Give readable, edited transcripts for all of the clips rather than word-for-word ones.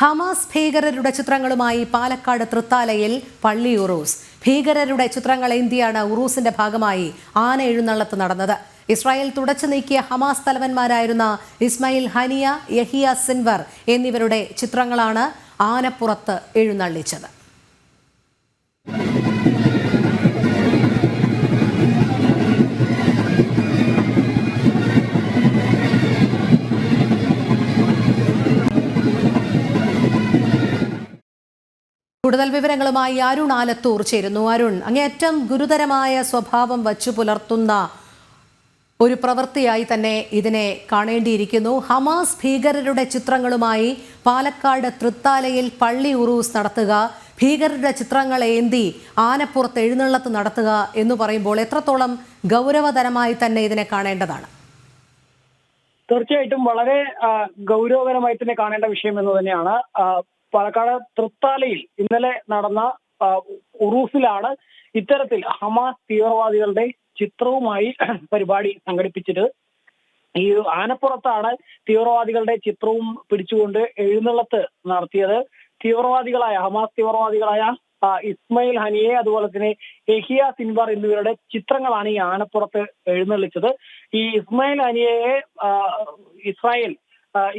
Hamas ഭീകരരുടെ ചിത്രങ്ങളുമായി പാലക്കാട് തൃത്താലയിൽ പള്ളി ഉറൂസ്. ഭീകരരുടെ ചിത്രങ്ങൾ ഏന്തിയാണ് ഉറൂസിന്റെ ഭാഗമായി ആന എഴുന്നള്ളത്ത് നടന്നത്. ഇസ്രായേൽ തുടച്ചു നീക്കിയ ഹമാസ് തലവന്മാരായിരുന്ന ഇസ്മായിൽ ഹനിയ, യഹിയ സിൻവർ എന്നിവരുടെ ചിത്രങ്ങളാണ് ആനപ്പുറത്ത് എഴുന്നള്ളിച്ചത്. കൂടുതൽ വിവരങ്ങളുമായി അരുൺ ആലത്തൂർ ചേരുന്നു. അരുൺ, അങ്ങേയറ്റം ഗുരുതരമായ സ്വഭാവം വച്ചു പുലർത്തുന്ന ഒരു പ്രവൃത്തിയായി തന്നെ ഇതിനെ കാണേണ്ടിയിരിക്കുന്നു. ഹമാസ് ഭീകരരുടെ ചിത്രങ്ങളുമായി പാലക്കാട് തൃത്താലയിൽ പള്ളി ഉറൂസ് നടത്തുക, ഭീകരരുടെ ചിത്രങ്ങൾ ഏന്തി ആനപ്പുറത്ത് എഴുന്നള്ളത്ത് നടത്തുക എന്ന് പറയുമ്പോൾ എത്രത്തോളം ഗൗരവതരമായി തന്നെ ഇതിനെ കാണേണ്ടതാണ്? തീർച്ചയായിട്ടും വളരെ ഗൗരവകരമായി തന്നെ കാണേണ്ട വിഷയം എന്ന് തന്നെയാണ്. പാലക്കാട് തൃത്താലയിൽ ഇന്നലെ നടന്ന ഉറൂസിലാണ് ഇത്തരത്തിൽ ഹമാസ് തീവ്രവാദികളുടെ ചിത്രവുമായി പരിപാടി സംഘടിപ്പിച്ചത്. ഈ ആനപ്പുറത്താണ് തീവ്രവാദികളുടെ ചിത്രവും പിടിച്ചുകൊണ്ട് എഴുന്നള്ളത്ത് നടത്തിയത്. ഹമാസ് തീവ്രവാദികളായ ഇസ്മായിൽ ഹനിയെ, അതുപോലെ തന്നെ യഹിയ സിൻവർ എന്നിവരുടെ ചിത്രങ്ങളാണ് ഈ ആനപ്പുറത്ത് എഴുന്നള്ളിച്ചത്. ഈ ഇസ്മായിൽ ഹനിയയെ ഇസ്രായേൽ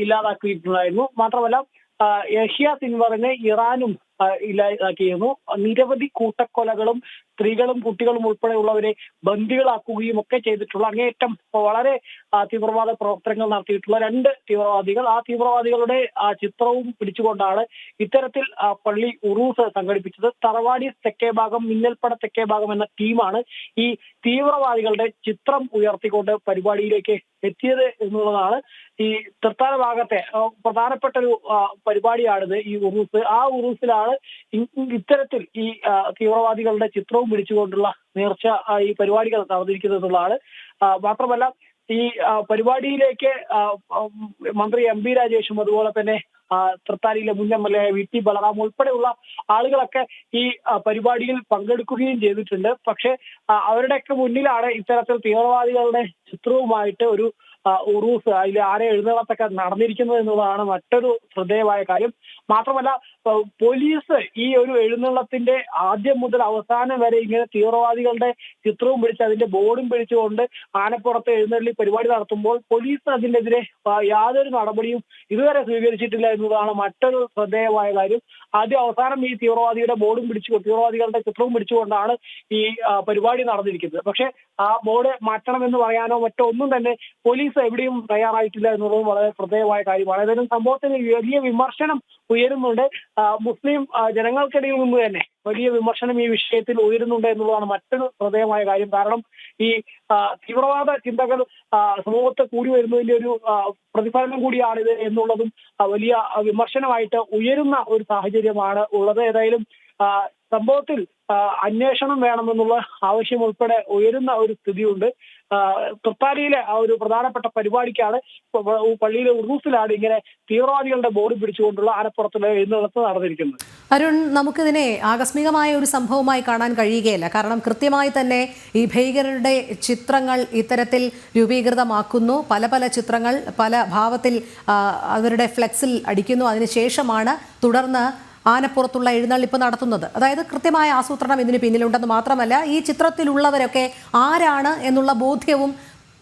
ഇല്ലാതാക്കിയിട്ടുണ്ടായിരുന്നു. മാത്രമല്ല യഹിയ സിൻവറിനെ ഇറാനും ഇല്ലാതാക്കിയിരുന്നു. നിരവധി കൂട്ടക്കൊലകളും സ്ത്രീകളും കുട്ടികളും ഉൾപ്പെടെയുള്ളവരെ ബന്ദികളാക്കുകയും ഒക്കെ ചെയ്തിട്ടുള്ള അങ്ങേയറ്റം വളരെ തീവ്രവാദ പ്രവർത്തനങ്ങൾ നടത്തിയിട്ടുള്ള രണ്ട് തീവ്രവാദികൾ, ആ തീവ്രവാദികളുടെ ചിത്രവും പിടിച്ചുകൊണ്ടാണ് ഇത്തരത്തിൽ പള്ളി ഉറൂസ് സംഘടിപ്പിച്ചത്. തറവാടി തെക്കേ ഭാഗം, മിന്നൽപ്പട തെക്കേ ഭാഗം എന്ന ടീമാണ് ഈ തീവ്രവാദികളുടെ ചിത്രം ഉയർത്തിക്കൊണ്ട് പരിപാടിയിലേക്ക് എത്തിയത് എന്നുള്ളതാണ്. ഈ തൃത്താല ഭാഗത്തെ പ്രധാനപ്പെട്ട ഒരു പരിപാടിയാണിത്, ഈ ഉറൂസ്. ആ ഉറൂസിലാണ് ഇത്തരത്തിൽ ഈ തീവ്രവാദികളുടെ ചിത്രവും പിടിച്ചുകൊണ്ടുള്ള നേർച്ച ഈ പരിപാടികൾ നടന്നിരിക്കുന്നത് എന്നുള്ളതാണ്. മാത്രമല്ല ഈ പരിപാടിയിലേക്ക് മന്ത്രി എം പി രാജേഷും, അതുപോലെ തന്നെ തൃത്താലയിലെ മുൻ MLA VT ബലറാം ഉൾപ്പെടെയുള്ള ആളുകളൊക്കെ ഈ പരിപാടിയിൽ പങ്കെടുക്കുകയും ചെയ്തിട്ടുണ്ട്. പക്ഷെ അവരുടെയൊക്കെ മുന്നിലാണ് ഇത്തരത്തിൽ തീവ്രവാദികളുടെ ചിത്രവുമായിട്ട് ഒരു ഉറൂസ്, അതിൽ ആരെ എഴുന്നള്ളത്തൊക്കെ നടന്നിരിക്കുന്നത് എന്നുള്ളതാണ് മറ്റൊരു ശ്രദ്ധേയമായ കാര്യം. മാത്രമല്ല പോലീസ് ഈ ഒരു എഴുന്നള്ളത്തിന്റെ ആദ്യം മുതൽ അവസാനം വരെ ഇങ്ങനെ തീവ്രവാദികളുടെ ചിത്രവും പിടിച്ച് അതിന്റെ ബോർഡും പിടിച്ചുകൊണ്ട് ആനപ്പുറത്ത് എഴുന്നള്ളി പരിപാടി നടത്തുമ്പോൾ പോലീസ് അതിനെതിരെ യാതൊരു നടപടിയും ഇതുവരെ സ്വീകരിച്ചിട്ടില്ല എന്നതാണ് മറ്റൊരു ശ്രദ്ധേയമായ കാര്യം. ആദ്യം അവസാനം ഈ തീവ്രവാദിയുടെ ബോർഡും തീവ്രവാദികളുടെ ചിത്രവും പിടിച്ചുകൊണ്ടാണ് ഈ പരിപാടി നടന്നിരിക്കുന്നത്. പക്ഷെ ആ ബോർഡ് മാറ്റണമെന്ന് പറയാനോ മറ്റോ ഒന്നും തന്നെ പോലീസ് എവിടെയും തയ്യാറായിട്ടില്ല എന്നുള്ളതും വളരെ ശ്രദ്ധേയമായ കാര്യമാണ്. ഏതായാലും സംഭവത്തിന് വലിയ വിമർശനം ഉയരുന്നുണ്ട്. മുസ്ലിം ജനങ്ങൾക്കിടയിൽ നിന്ന് തന്നെ വലിയ വിമർശനം ഈ വിഷയത്തിൽ ഉയരുന്നുണ്ട് എന്നുള്ളതാണ് മറ്റൊരു ശ്രദ്ധേയമായ കാര്യം. കാരണം ഈ തീവ്രവാദ ചിന്തകൾ സമൂഹത്തെ കൂടി വരുന്നതിന്റെ ഒരു പ്രതിഫലനം കൂടിയാണിത് എന്നുള്ളതും വലിയ വിമർശനമായിട്ട് ഉയരുന്ന ഒരു സാഹചര്യമാണ് ഉള്ളത്. ഏതായാലും സംഭവത്തിൽ അന്വേഷണം വേണമെന്നുള്ള ആവശ്യം ഉൾപ്പെടെ ഉയരുന്ന ഒരു സ്ഥിതിയുണ്ട്. തൃത്താലയിലെ ആ ഒരു പ്രധാനപ്പെട്ട പരിപാടിക്കാണ്, പള്ളിയിലെ ഉറൂസിലാണ് ഇങ്ങനെ തീവ്രവാദികളുടെ ബോഡി പിടിച്ചുകൊണ്ടുള്ള ആനപ്പുറത്തുള്ള എഴുന്നള്ളത്ത് നടന്നിരിക്കുന്നത്. അരുൺ, നമുക്കിതിനെ ആകസ്മികമായ ഒരു സംഭവമായി കാണാൻ കഴിയുകയില്ല. കാരണം കൃത്യമായി തന്നെ ഈ ഭീകരരുടെ ചിത്രങ്ങൾ ഇത്തരത്തിൽ രൂപീകൃതമാക്കുന്നു. പല പല ചിത്രങ്ങൾ പല ഭാവത്തിൽ അവരുടെ ഫ്ലെക്സിൽ അടിക്കുന്നു. അതിനുശേഷമാണ് തുടർന്ന് ആനപ്പുറത്തുള്ള എഴുന്നള്ളിപ്പ് നടത്തുന്നത്. അതായത് കൃത്യമായ ആസൂത്രണം ഇതിന് പിന്നിലുണ്ടെന്ന് മാത്രമല്ല, ഈ ചിത്രത്തിലുള്ളവരൊക്കെ ആരാണ് എന്നുള്ള ബോധ്യവും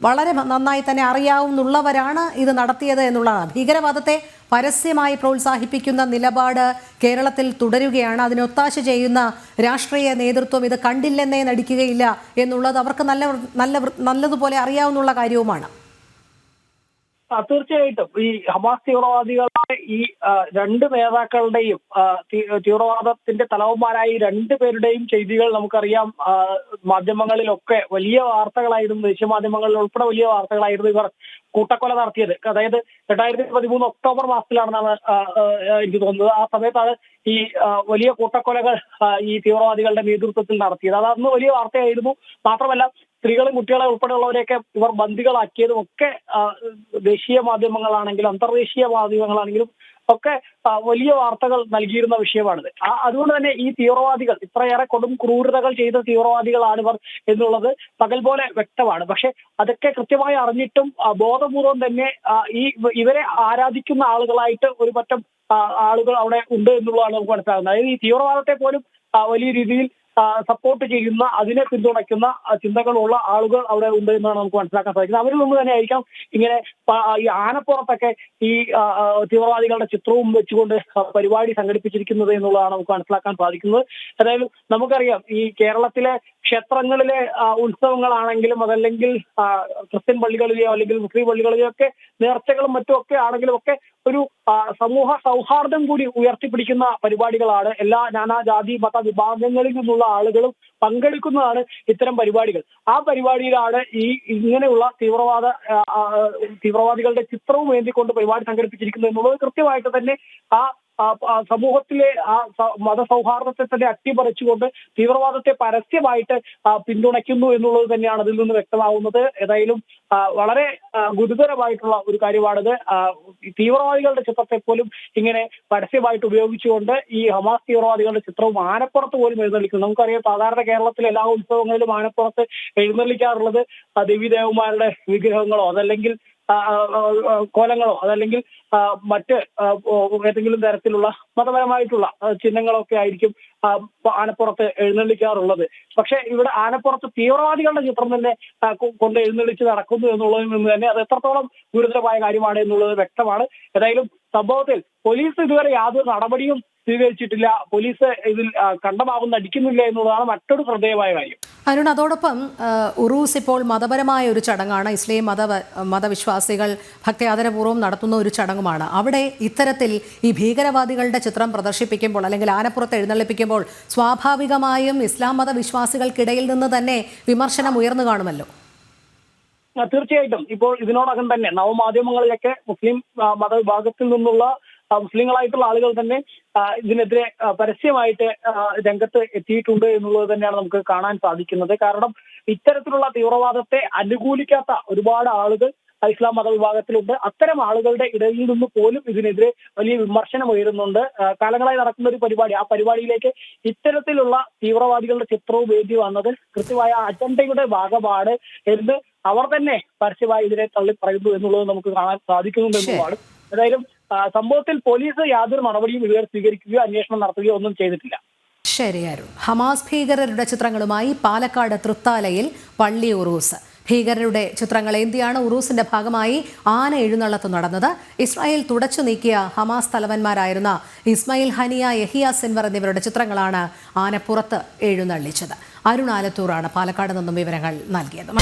വളരെ നന്നായി തന്നെ അറിയാവുന്നവരാണ് ഇത് നടത്തിയത് എന്നുള്ളതാണ്. ഭീകരവാദത്തെ പരസ്യമായി പ്രോത്സാഹിപ്പിക്കുന്ന നിലപാട് കേരളത്തിൽ തുടരുകയാണ്. അതിനൊത്താശ ചെയ്യുന്ന രാഷ്ട്രീയ നേതൃത്വം ഇത് കണ്ടില്ലെന്നേ നടിക്കുകയില്ല എന്നുള്ളത് അവർക്ക് നല്ലതുപോലെ അറിയാവുന്ന കാര്യവുമാണ്. തീർച്ചയായിട്ടും ഈ ഹമാസ് തീവ്രവാദികളുടെ ഈ രണ്ട് നേതാക്കളുടെയും തീവ്രവാദത്തിന്റെ തലവന്മാരായി രണ്ടുപേരുടെയും ചെയ്തികൾ നമുക്കറിയാം. മാധ്യമങ്ങളിലൊക്കെ വലിയ വാർത്തകളായിരുന്നു, ദേശീയ മാധ്യമങ്ങളിൽ ഉൾപ്പെടെ വലിയ വാർത്തകളായിരുന്നു ഇവർ കൂട്ടക്കൊല നടത്തിയത്. അതായത് 2013 ഒക്ടോബർ മാസത്തിലാണെന്നാണ് എനിക്ക് തോന്നുന്നത്. ആ സമയത്താണ് ഈ വലിയ കൂട്ടക്കൊലകൾ ഈ തീവ്രവാദികളുടെ നേതൃത്വത്തിൽ നടത്തിയത്. അത് അന്ന് വലിയ വാർത്തയായിരുന്നു. മാത്രമല്ല സ്ത്രീകളും കുട്ടികളെ ഉൾപ്പെടെയുള്ളവരെയൊക്കെ ഇവർ ബന്ദികളാക്കിയതും ഒക്കെ ദേശീയ മാധ്യമങ്ങളാണെങ്കിലും അന്തർദേശീയ മാധ്യമങ്ങളാണെങ്കിലും ഒക്കെ വലിയ വാർത്തകൾ നൽകിയിരുന്ന വിഷയമാണിത്. അതുകൊണ്ട് തന്നെ ഈ തീവ്രവാദികൾ ഇത്രയേറെ കൊടും ക്രൂരതകൾ ചെയ്ത തീവ്രവാദികളാണ് ഇവർ എന്നുള്ളത് പകൽ പോലെ വ്യക്തമാണ്. പക്ഷെ അതൊക്കെ കൃത്യമായി അറിഞ്ഞിട്ടും ബോധപൂർവം തന്നെ ഈ ഇവരെ ആരാധിക്കുന്ന ആളുകളായിട്ട് ഒരു പറ്റം ആളുകൾ അവിടെ ഉണ്ട് എന്നുള്ളതാണ് നമുക്ക് മനസ്സിലാകുന്നത്. അതായത് ഈ തീവ്രവാദത്തെ പോലും വലിയ രീതിയിൽ സപ്പോർട്ട് ചെയ്യുന്ന, അതിനെ പിന്തുണയ്ക്കുന്ന ചിന്തകളുള്ള ആളുകൾ അവിടെ ഉണ്ട് എന്നാണ് നമുക്ക് മനസ്സിലാക്കാൻ സാധിക്കുന്നത്. അവരിൽ നിന്ന് തന്നെ ആയിരിക്കാം ഇങ്ങനെ ഈ ആനപ്പുറത്തൊക്കെ ഈ തീവ്രവാദികളുടെ ചിത്രവും വെച്ചുകൊണ്ട് പരിപാടി സംഘടിപ്പിച്ചിരിക്കുന്നത് എന്നുള്ളതാണ് നമുക്ക് മനസ്സിലാക്കാൻ സാധിക്കുന്നത്. ഏതായാലും നമുക്കറിയാം, ഈ കേരളത്തിലെ ക്ഷേത്രങ്ങളിലെ ഉത്സവങ്ങളാണെങ്കിലും അതല്ലെങ്കിൽ ക്രിസ്ത്യൻ പള്ളികളിലെയോ അല്ലെങ്കിൽ മുസ്ലിം പള്ളികളിലെയോ ഒക്കെ നേർച്ചകളും മറ്റും ഒക്കെ ആണെങ്കിലും ഒക്കെ ഒരു സമൂഹ സൗഹാർദ്ദം കൂടി ഉയർത്തിപ്പിടിക്കുന്ന പരിപാടികളാണ്. എല്ലാ നാനാജാതി മത വിഭാഗങ്ങളിൽ നിന്നുള്ള ആളുകളും പങ്കെടുക്കുന്നതാണ് ഇത്തരം പരിപാടികൾ. ആ പരിപാടിയിലാണ് ഇങ്ങനെയുള്ള തീവ്രവാദികളുടെ ചിത്രവും ഏന്തിക്കൊണ്ട് പരിപാടി സംഘടിപ്പിച്ചിരിക്കുന്നത് എന്നുള്ളത് കൃത്യമായിട്ട് തന്നെ സമൂഹത്തിലെ മതസൗഹാർദ്ദത്തെ തന്നെ അട്ടിമറിച്ചുകൊണ്ട് തീവ്രവാദത്തെ പരസ്യമായിട്ട് പിന്തുണയ്ക്കുന്നു എന്നുള്ളത് തന്നെയാണ് അതിൽ നിന്ന് വ്യക്തമാവുന്നത്. ഏതായാലും വളരെ ഗുരുതരമായിട്ടുള്ള ഒരു കാര്യമാണിത്. തീവ്രവാദികളുടെ ചിത്രത്തെ പോലും ഇങ്ങനെ പരസ്യമായിട്ട് ഉപയോഗിച്ചുകൊണ്ട് ഈ ഹമാസ് തീവ്രവാദികളുടെ ചിത്രവും ആനപ്പുറത്ത് പോലും എഴുന്നള്ളിക്കുന്നു. നമുക്കറിയാം, സാധാരണ കേരളത്തിലെ എല്ലാ ഉത്സവങ്ങളിലും ആനപ്പുറത്ത് എഴുന്നള്ളിക്കാറുള്ളത് ദേവീദേവന്മാരുടെ വിഗ്രഹങ്ങളോ അതല്ലെങ്കിൽ കോലങ്ങളോ അതല്ലെങ്കിൽ മറ്റ് ഏതെങ്കിലും തരത്തിലുള്ള മതപരമായിട്ടുള്ള ചിഹ്നങ്ങളൊക്കെ ആയിരിക്കും ആനപ്പുറത്ത് എഴുന്നള്ളിക്കാറുള്ളത്. പക്ഷെ ഇവിടെ ആനപ്പുറത്ത് തീവ്രവാദികളുടെ ചിത്രം തന്നെ കൊണ്ട് എഴുന്നള്ളിച്ച് നടക്കുന്നു എന്നുള്ളതിൽ നിന്ന് തന്നെ അത് എത്രത്തോളം ഗുരുതരമായ കാര്യമാണ് എന്നുള്ളത് വ്യക്തമാണ്. ഏതായാലും സംഭവത്തിൽ പോലീസ് ഇതുവരെ യാതൊരു നടപടിയും സ്വീകരിച്ചിട്ടില്ല. പോലീസ് ഇതിൽ കണ്ടമാകുന്ന അടിക്കുന്നില്ല എന്നുള്ളതാണ് മറ്റൊരു ശ്രദ്ധേയമായ കാര്യം. അരുൺ, അതോടൊപ്പം ഉറൂസ് ഇപ്പോൾ മതപരമായ ഒരു ചടങ്ങാണ്. ഇസ്ലാം മതവിശ്വാസികൾ ഭക്തി നടത്തുന്ന ഒരു ചടങ്ങുമാണ്. അവിടെ ഇത്തരത്തിൽ ഈ ഭീകരവാദികളുടെ ചിത്രം പ്രദർശിപ്പിക്കുമ്പോൾ അല്ലെങ്കിൽ ആനപ്പുറത്ത് എഴുന്നള്ളിപ്പിക്കുമ്പോൾ സ്വാഭാവികമായും ഇസ്ലാം മതവിശ്വാസികൾക്കിടയിൽ നിന്ന് തന്നെ വിമർശനം ഉയർന്നു കാണുമല്ലോ. തീർച്ചയായിട്ടും. ഇപ്പോൾ ഇതിനോടകം തന്നെ നവമാധ്യമങ്ങളിലൊക്കെ മുസ്ലിം മതവിഭാഗത്തിൽ നിന്നുള്ള മുസ്ലിങ്ങളായിട്ടുള്ള ആളുകൾ തന്നെ ഇതിനെതിരെ പരസ്യമായിട്ട് രംഗത്ത് എത്തിയിട്ടുണ്ട് എന്നുള്ളത് തന്നെയാണ് നമുക്ക് കാണാൻ സാധിക്കുന്നത്. കാരണം ഇത്തരത്തിലുള്ള തീവ്രവാദത്തെ അനുകൂലിക്കാത്ത ഒരുപാട് ആളുകൾ ഇസ്ലാം മതവിഭാഗത്തിലുണ്ട്. അത്തരം ആളുകളുടെ ഇടയിൽ നിന്ന് പോലും ഇതിനെതിരെ വലിയ വിമർശനം ഉയരുന്നുണ്ട്. കാലങ്ങളായി നടക്കുന്ന ഒരു പരിപാടി, ആ പരിപാടിയിലേക്ക് ഇത്തരത്തിലുള്ള തീവ്രവാദികളുടെ ചിത്രവും വേണ്ടി വന്നത് കൃത്യമായ അജണ്ടയുടെ ഭാഗമാണ് എന്ന് അവർ തന്നെ പരസ്യമായി ഇതിനെ തള്ളി പറയുന്നു എന്നുള്ളത് നമുക്ക് കാണാൻ സാധിക്കുന്നുണ്ട് എന്നുള്ളതാണ്. ഏതായാലും സംഭവത്തിൽ പോലീസ് യാതൊരു നടപടിയും ഇതുവരെ സ്വീകരിക്കുകയോ അന്വേഷണം നടത്തുകയോ ഒന്നും ചെയ്തിട്ടില്ല. ശരി അരുൺ. ഹമാസ് ഭീകരരുടെ ചിത്രങ്ങളുമായി പാലക്കാട് തൃത്താലയിൽ പള്ളി ഉറൂസ്. ഭീകരരുടെ ചിത്രങ്ങൾ ഏന്തിയാണ് ഉറൂസിന്റെ ഭാഗമായി ആന എഴുന്നള്ളത്ത് നടന്നത്. ഇസ്രായേൽ തുടച്ചു നീക്കിയ ഹമാസ് തലവന്മാരായിരുന്ന ഇസ്മായിൽ ഹനിയ, യഹിയ സിൻവർ എന്നിവരുടെ ചിത്രങ്ങളാണ് ആനപ്പുറത്ത് എഴുന്നള്ളിച്ചത്. അരുൺ ആലത്തൂറാണ് പാലക്കാട് നിന്നും വിവരങ്ങൾ നൽകിയത്.